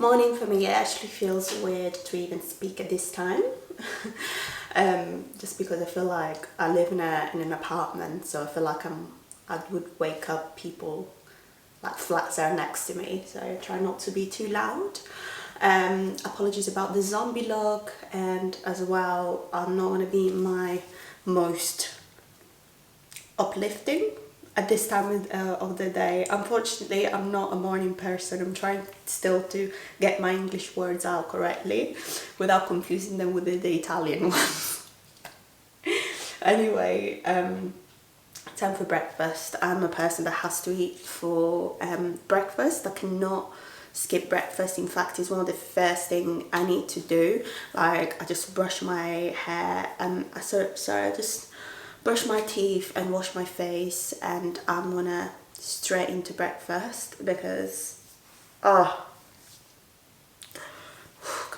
Morning for me, it actually feels weird to even speak at this time. Just because I feel like I live in an apartment, so I feel like I would wake up people like flats are next to me, so I try not to be too loud. Apologies about the zombie look, and as well, I'm not going to be my most uplifting at this time of the day. Unfortunately, I'm not a morning person. I'm trying still to get my English words out correctly without confusing them with the Italian ones. Anyway, time for breakfast. I'm a person that has to eat for breakfast. I cannot skip breakfast. In fact, it's one of the first thing I need to do. Like, I just brush my hair and I just brush my teeth and wash my face, and I'm gonna straight into breakfast because come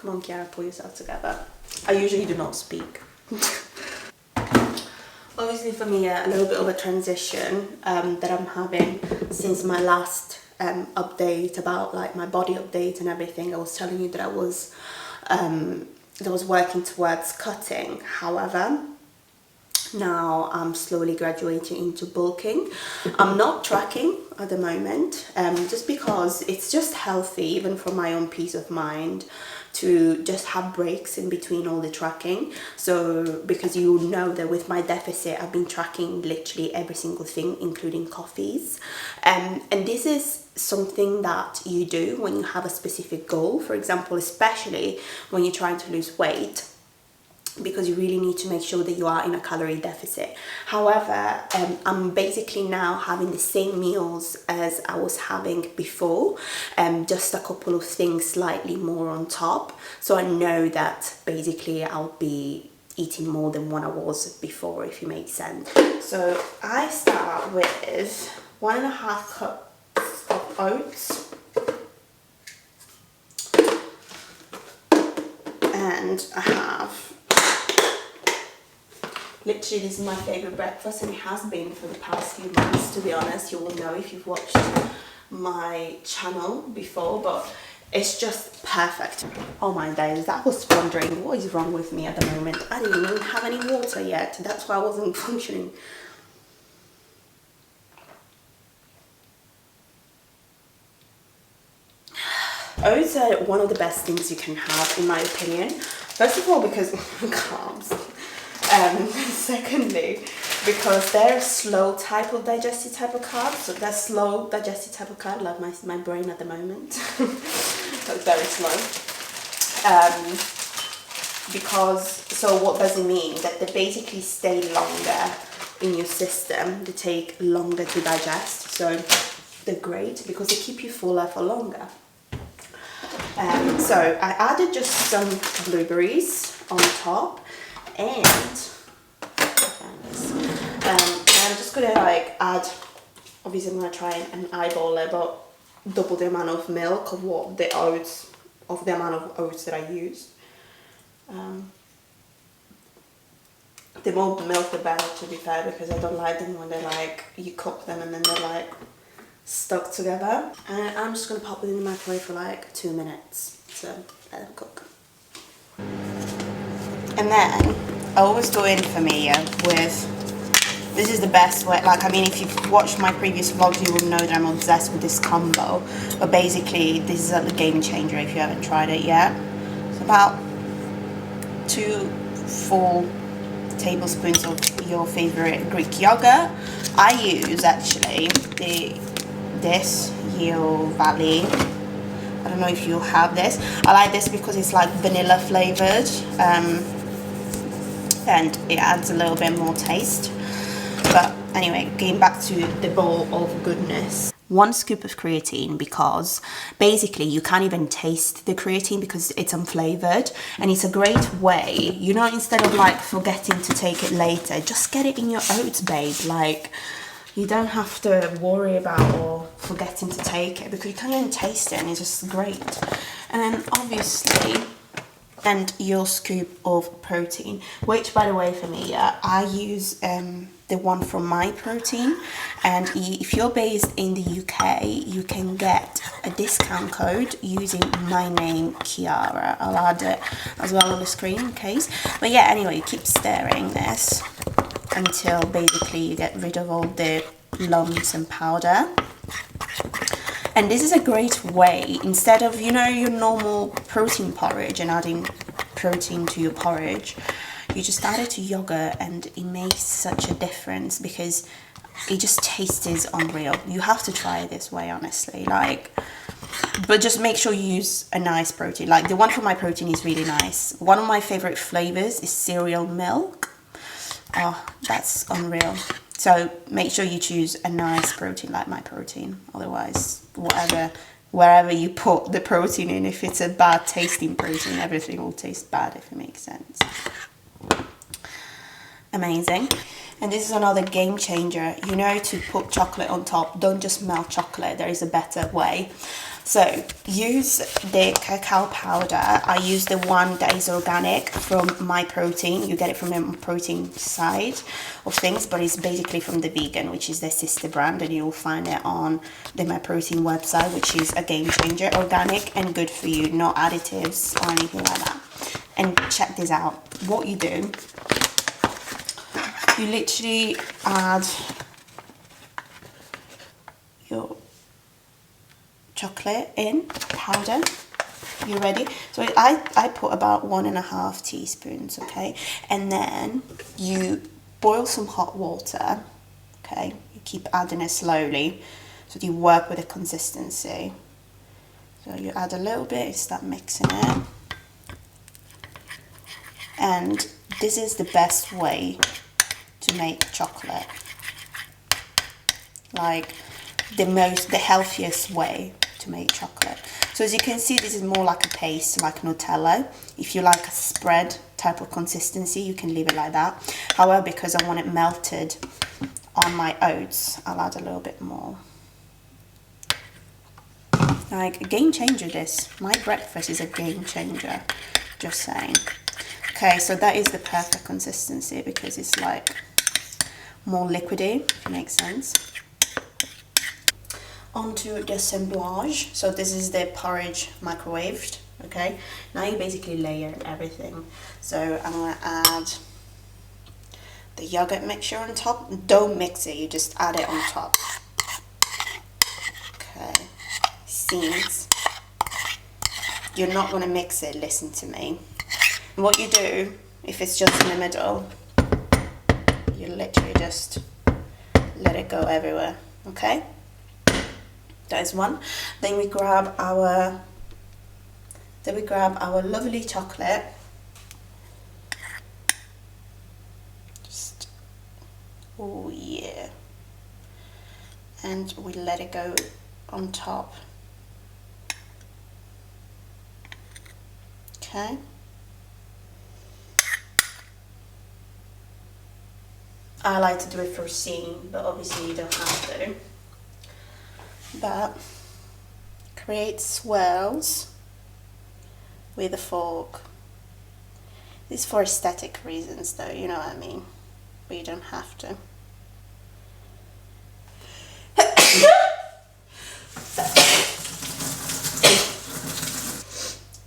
on, Kiara, pull yourself together. I usually do not speak. Obviously for me, a little bit of a transition that I'm having since my last update about like my body update and everything. I was telling you that I was working towards cutting. However, now I'm slowly graduating into bulking. I'm not tracking at the moment, just because it's just healthy, even for my own peace of mind, to just have breaks in between all the tracking. So because you know that with my deficit, I've been tracking literally every single thing, including coffees. And this is something that you do when you have a specific goal, for example, especially when you're trying to lose weight, because you really need to make sure that you are in a calorie deficit. However, I'm basically now having the same meals as I was having before, just a couple of things slightly more on top. So I know that basically I'll be eating more than what I was before, if you make sense. So I start with 1.5 cups of oats. And I have, literally, this is my favourite breakfast, and it has been for the past few months, to be honest. You will know if you've watched my channel before, but it's just perfect. Oh my days, I was wondering what is wrong with me at the moment. I didn't even have any water yet. That's why I wasn't functioning. Oats are one of the best things you can have, in my opinion. First of all, because carbs. Secondly, because they're a slow type of digestive type of carb. So they're slow digestive type of carb, like my brain at the moment. That's very slow. So what does it mean? That they basically stay longer in your system. They take longer to digest. So they're great because they keep you fuller for longer. So I added just some blueberries on top, and I'm just gonna like add, obviously I'm gonna try and eyeball it, but double the amount of milk of the amount of oats that I used. The more milk the better, to be fair, because I don't like them when they're like, you cook them and then they're like stuck together. And I'm just going to pop it in the microwave for like 2 minutes to let them cook. And then I always go in for me with, this is the best way, like, I mean, if you've watched my previous vlogs, you will know that I'm obsessed with this combo, but basically this is a game changer if you haven't tried it yet. It's about 2 full tablespoons of your favorite Greek yogurt. I use actually this Yeo Valley. I don't know if you have this. I like this because it's like vanilla flavored, and it adds a little bit more taste. But anyway, getting back to the bowl of goodness. 1 scoop of creatine, because basically you can't even taste the creatine because it's unflavored, and it's a great way, you know, instead of like forgetting to take it later, just get it in your oats, babe. Like, you don't have to worry about or forgetting to take it because you can't even taste it, and it's just great. And then obviously, and your scoop of protein, which by the way for me, I use the one from My Protein, and if you're based in the UK, you can get a discount code using my name, Kiara. I'll add it as well on the screen in case. But yeah, anyway, you keep stirring this until basically you get rid of all the lumps and powder. And this is a great way, instead of, you know, your normal protein porridge and adding protein to your porridge, you just add it to yogurt, and it makes such a difference because it just tastes unreal. You have to try it this way, honestly. Like, but just make sure you use a nice protein. Like the one from My Protein is really nice. One of my favorite flavors is cereal milk. Oh, that's unreal. So make sure you choose a nice protein like My Protein. Otherwise, wherever you put the protein in, if it's a bad tasting protein, everything will taste bad, if it makes sense. Amazing. And this is another game changer. You know, to put chocolate on top, don't just melt chocolate. There is a better way. So use the cacao powder. I use the one that is organic from My Protein. You get it from the protein side of things, but it's basically from the vegan, which is their sister brand, and you'll find it on the My Protein website, which is a game changer. Organic and good for you, no additives or anything like that. And check this out. What you do, you literally add your chocolate in powder. You ready? So I put about 1.5 teaspoons, okay? And then you boil some hot water, okay? You keep adding it slowly so that you work with the consistency. So you add a little bit, you start mixing it. And this is the best way to make chocolate. Like the healthiest way to make chocolate. So as you can see, this is more like a paste, like Nutella. If you like a spread type of consistency, you can leave it like that. However, because I want it melted on my oats, I'll add a little bit more. Like a game changer this. My breakfast is a game changer, just saying. Okay, so that is the perfect consistency because it's like more liquidy, if it makes sense. Onto the assemblage. So this is the porridge microwaved, okay? Now you basically layer everything. So I'm gonna add the yogurt mixture on top. Don't mix it, you just add it on top. Okay, seems you're not gonna mix it, listen to me. What you do, if it's just in the middle, you literally just let it go everywhere, okay? That is one. Then we grab our lovely chocolate. Just, oh yeah. And we let it go on top. Okay. I like to do it for seeing, but obviously you don't have to. But create swirls with a fork. This is for aesthetic reasons though, you know what I mean? But you don't have to.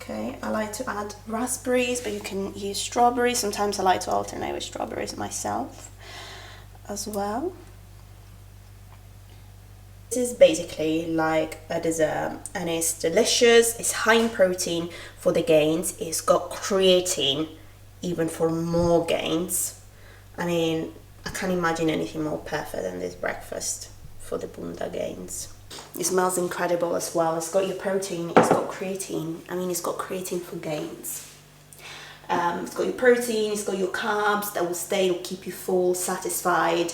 Okay, I like to add raspberries, but you can use strawberries. Sometimes I like to alternate with strawberries myself as well. This is basically like a dessert and it's delicious. It's high in protein for the gains. It's got creatine even for more gains. I mean, I can't imagine anything more perfect than this breakfast for the bunda gains. It smells incredible as well. It's got your protein, it's got creatine. I mean, it's got creatine for gains. It's got your protein, it's got your carbs that will stay, will keep you full, satisfied.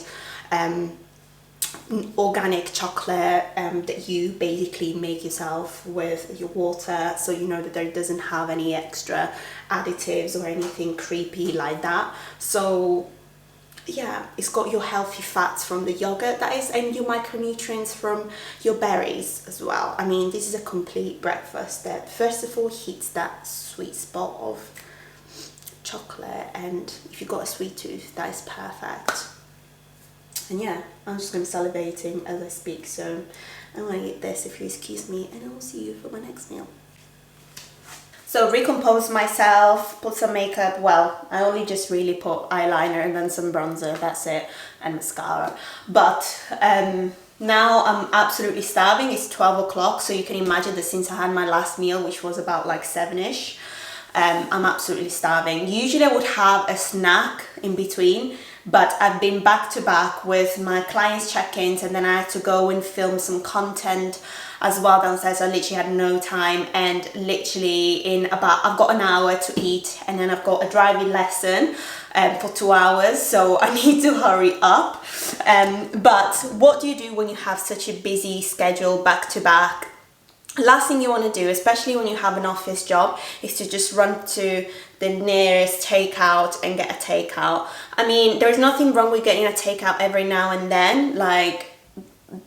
Organic chocolate that you basically make yourself with your water, so you know that there doesn't have any extra additives or anything creepy like that. So yeah, it's got your healthy fats from the yogurt, that is, and your micronutrients from your berries as well. I mean, this is a complete breakfast that first of all hits that sweet spot of chocolate, and if you've got a sweet tooth, that is perfect. And yeah, I'm just going to be salivating as I speak, so I'm going to eat this if you excuse me, and I will see you for my next meal. So recompose myself, put some makeup. Well, I only just really put eyeliner and then some bronzer, that's it, and mascara. But now I'm absolutely starving. It's 12 o'clock, so you can imagine that since I had my last meal, which was about like 7ish, I'm absolutely starving. Usually I would have a snack in between, but I've been back to back with my clients' check-ins, and then I had to go and film some content as well downstairs. So I literally had no time, and literally I've got an hour to eat, and then I've got a driving lesson for 2 hours, so I need to hurry up. But what do you do when you have such a busy schedule back to back? Last thing you want to do, especially when you have an office job, is to just run to the nearest takeout and get a takeout. I mean, there's nothing wrong with getting a takeout every now and then, like,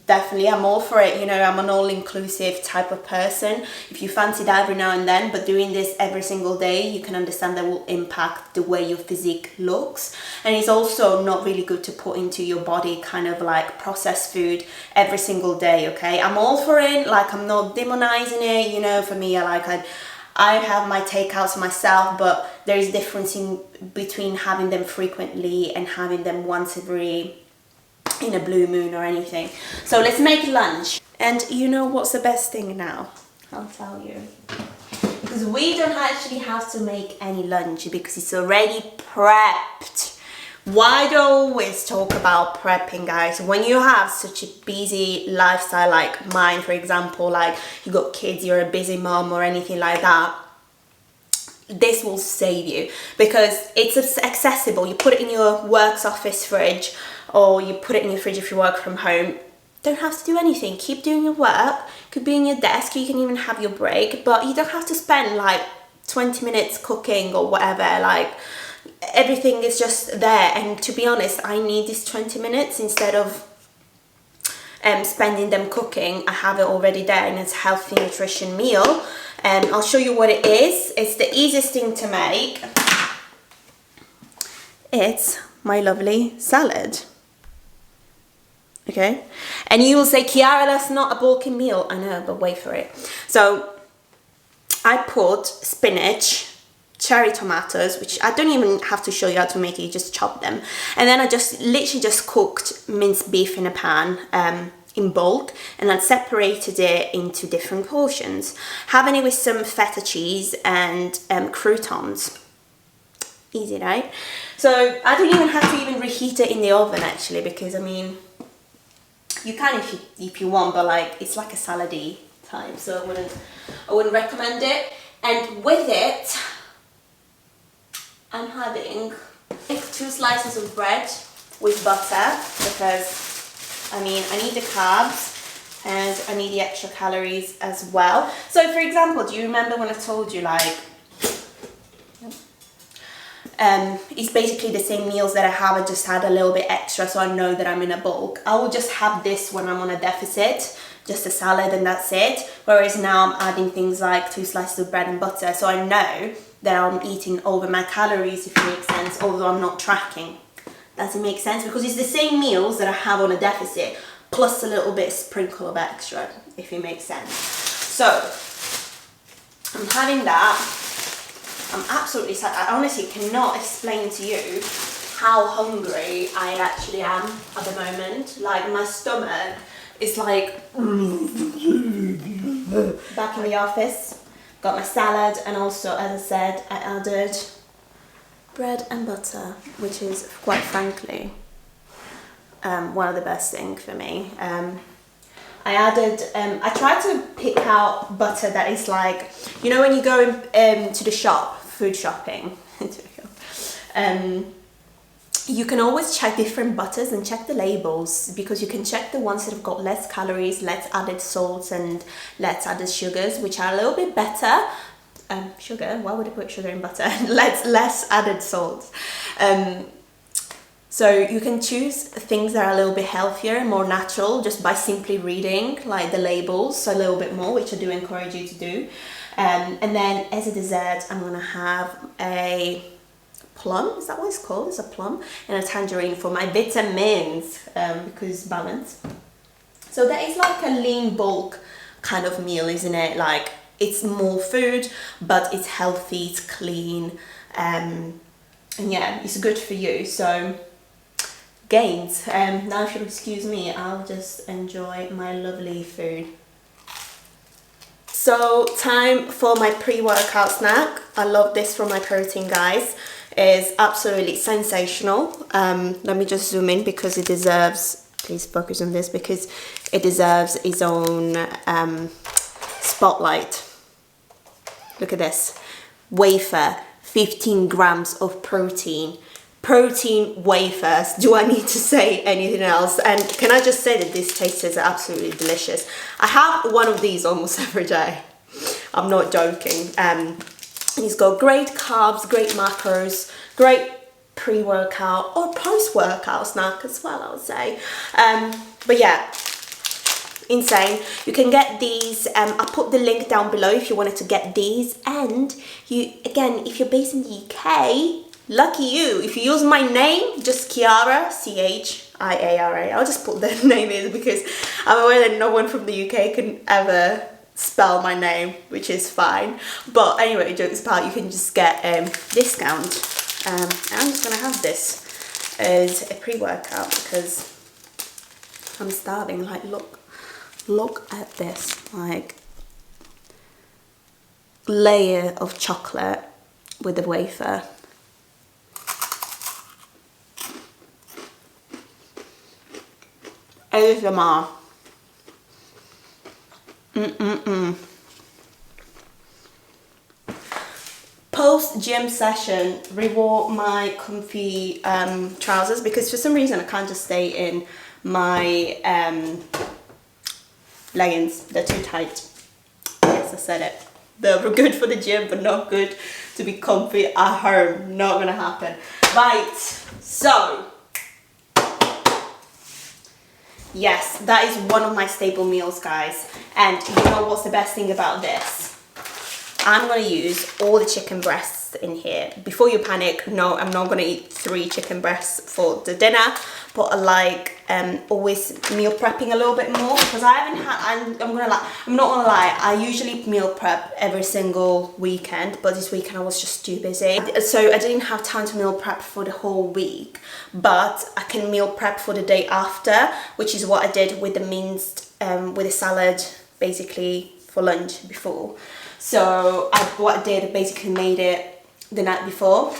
definitely I'm all for it, you know, I'm an all-inclusive type of person. If you fancy that every now and then, but doing this every single day, you can understand that will impact the way your physique looks. And it's also not really good to put into your body kind of like processed food every single day, okay? I'm all for it, like I'm not demonizing it, you know. For me, I have my takeouts myself, but there is a difference between having them frequently and having them once in a blue moon or anything. So let's make lunch. And you know what's the best thing now? I'll tell you. Because we don't actually have to make any lunch because it's already prepped. Why do I always talk about prepping, guys? When you have such a busy lifestyle like mine, for example, like you got kids, you're a busy mom or anything like that, this will save you because it's accessible. You put it in your work's office fridge, or you put it in your fridge if you work from home. Don't have to do anything. Keep doing your work. Could be in your desk. You can even have your break, but you don't have to spend like 20 minutes cooking or whatever. Like, everything is just there. And to be honest, I need these 20 minutes instead of spending them cooking. I have it already there, and it's a healthy nutrition meal. And I'll show you what it is. It's the easiest thing to make. It's my lovely salad. Okay, and you will say, Kiara, that's not a bulking meal. I know, but wait for it. So I put spinach, cherry tomatoes, which I don't even have to show you how to make it, you just chop them. And then I just literally just cooked minced beef in a pan in bulk, and then separated it into different portions, having it with some feta cheese and croutons. Easy, right? So I don't even have to even reheat it in the oven actually, because I mean, you can if you want, but like it's like a salad-y type, so I wouldn't recommend it. And with it, I'm having 2 slices of bread with butter, because I mean I need the carbs and I need the extra calories as well. So for example, do you remember when I told you like it's basically the same meals that I have, I just had a little bit extra so I know that I'm in a bulk. I will just have this when I'm on a deficit, just a salad and that's it. Whereas now I'm adding things like 2 slices of bread and butter, so I know that I'm eating over my calories, if it makes sense, although I'm not tracking. Does it make sense? Because it's the same meals that I have on a deficit, plus a little bit sprinkle of extra, if it makes sense. So I'm having that. I'm absolutely sad. I honestly cannot explain to you how hungry I actually am at the moment. Like my stomach is like back in the office. Got my salad, and also, as I said, I added bread and butter, which is quite frankly one of the best things for me. I added, I tried to pick out butter that is like, you know when you go to the shop, food shopping, you can always check different butters and check the labels, because you can check the ones that have got less calories, less added salts and less added sugars, which are a little bit better. Sugar, why would I put sugar in butter? less added salts. So you can choose things that are a little bit healthier and more natural just by simply reading like the labels a little bit more, which I do encourage you to do. And then as a dessert, I'm gonna have a plum, is that what it's called? It's a plum, and a tangerine for my vitamins, because balance. So that is like a lean bulk kind of meal, isn't it? Like, it's more food, but it's healthy, it's clean, and yeah, it's good for you. So gains. Now if you'll excuse me, I'll just enjoy my lovely food. So time for my pre-workout snack. I love this for my protein, guys. It's absolutely sensational. Let me just zoom in because it deserves, please focus on this, because it deserves its own spotlight. Look at this. Wafer, 15 grams of protein. Protein wafers. Do I need to say anything else? And can I just say that this tastes absolutely delicious. I have one of these almost every day. I'm not joking. It's got great carbs, great macros, great pre-workout or post-workout snack as well, I would say. But yeah, insane. You can get these. I'll put the link down below if you wanted to get these. And you, again, if you're based in the UK, lucky you. If you use my name, just Chiara, Chiara. I'll just put the name in because I'm aware that no one from the UK can ever spell my name, which is fine. But anyway, jokes apart, you can just get discount. And I'm just gonna have this as a pre-workout because I'm starving. Like, look at this, like, layer of chocolate with the wafer. ASMR. Post gym session, rewore my comfy trousers because for some reason I can't just stay in my leggings. They're too tight. Yes, I said it. They're good for the gym but not good to be comfy at home. Not gonna happen. Right, so yes, that is one of my staple meals, guys. And you know what's the best thing about this? I'm gonna use all the chicken breasts in here. Before you panic, no, I'm not gonna eat 3 chicken breasts for the dinner, but I like always meal prepping a little bit more because I haven't had, I'm not gonna lie, I usually meal prep every single weekend, but this weekend I was just too busy. So I didn't have time to meal prep for the whole week, but I can meal prep for the day after, which is what I did with the minced, with the salad, basically for lunch before. So what I did, I basically made it the night before,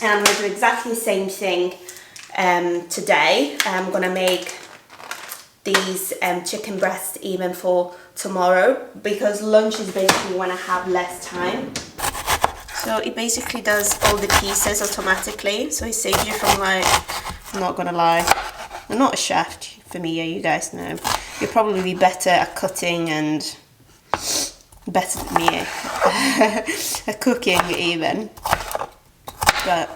and I'm gonna do exactly the same thing today. I'm gonna make these chicken breasts even for tomorrow because lunch is basically when I have less time. So it basically does all the pieces automatically, so it saves you from, like, I'm not gonna lie, I'm not a chef for me, yeah, you guys know. You'll probably be better at cutting and better than me at cooking even, but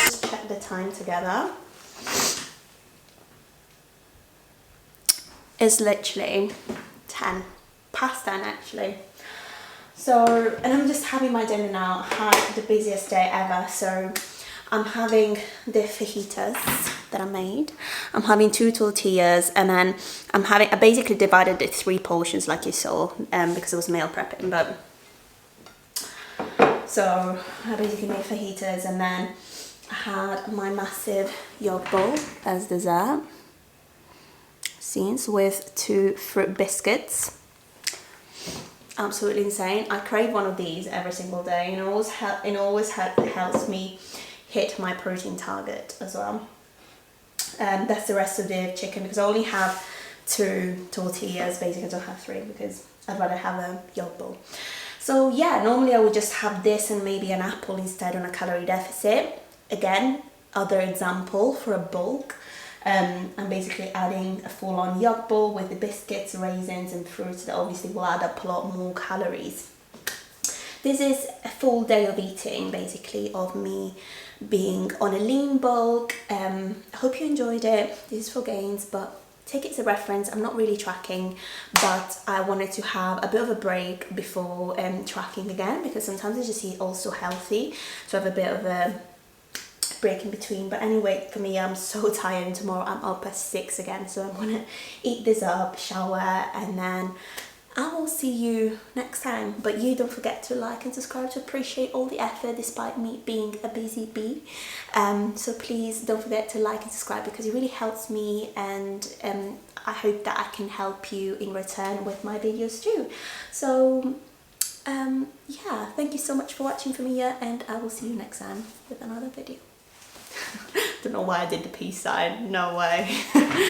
just check the time together. It's literally 10 past 10 actually. So, and I'm just having my dinner now. I had the busiest day ever, so I'm having the fajitas that I made. I'm having 2 tortillas, and then I basically divided it 3 portions like you saw, because I was meal prepping, but so I basically made fajitas, and then I had my massive yogurt bowl as dessert. Scenes with 2 fruit biscuits. Absolutely insane. I crave one of these every single day, and it always helps me hit my protein target as well. That's the rest of the chicken because I only have 2 tortillas. Basically, I don't have 3 because I'd rather have a yogurt bowl. So yeah, normally I would just have this and maybe an apple instead on a calorie deficit. Again, other example for a bulk. I'm basically adding a full-on yog bowl with the biscuits, raisins and fruits that obviously will add up a lot more calories. This is a full day of eating, basically, of me being on a lean bulk. I hope you enjoyed it. This is for gains, but take it as a reference. I'm not really tracking, but I wanted to have a bit of a break before tracking again, because sometimes I just eat also healthy, so I have a bit of a break in between. But anyway, for me, I'm so tired, and tomorrow I'm up at 6 again, so I'm gonna eat this up, shower, and then I will see you next time. But you don't forget to like and subscribe to appreciate all the effort despite me being a busy bee. So please don't forget to like and subscribe, because it really helps me, and I hope that I can help you in return with my videos too. So yeah, thank you so much for watching from here, and I will see you next time with another video. Don't know why I did the peace sign, no way.